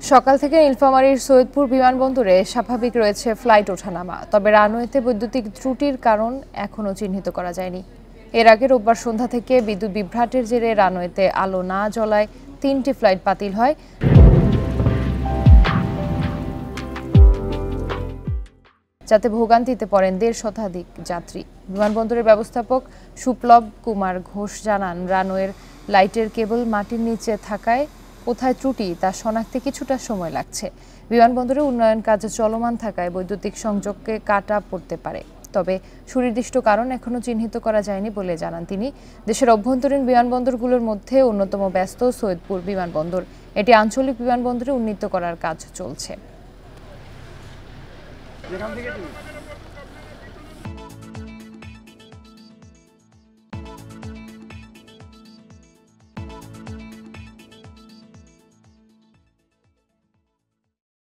সকাল থেকে নীলফামারীর সৈয়দপুর বিমানবন্দরে স্বাভাবিক রয়েছে ফ্লাইট ওঠানামা, তবে রানওয়েতে বৈদ্যুতিক ত্রুটির কারণ এখনও চিহ্নিত করা যায়নি। এর আগে রোববার সন্ধ্যা থেকে বিদ্যুৎ বিভ্রাটের জেরে রানওয়েতে আলো না জ্বলায় 3টি ফ্লাইট বাতিল হয়। যাতে ভোগান্তিতে পড়েন 1.5 শতাধিক যাত্রী। বিমানবন্দরের ব্যবস্থাপক সুপ্লব কুমার ঘোষ জানান, রানওয়ের লাইটের কেবল মাটির নিচে থাকায় কোথায় ত্রুটি তা শনাক্তে কিছুটা সময় লাগছে। বিমানবন্দরে উন্নয়ন কাজ চলমান থাকায় বৈদ্যুতিক সংযোগকে কাটা পড়তে পারে, তবে সুনির্দিষ্ট কারণ এখনও চিহ্নিত করা যায়নি বলে জানান তিনি। দেশের অভ্যন্তরীণ বিমানবন্দরগুলোর মধ্যে অন্যতম ব্যস্ত সৈয়দপুর বিমানবন্দর। এটি আঞ্চলিক বিমানবন্দরে উন্নীত করার কাজ চলছে।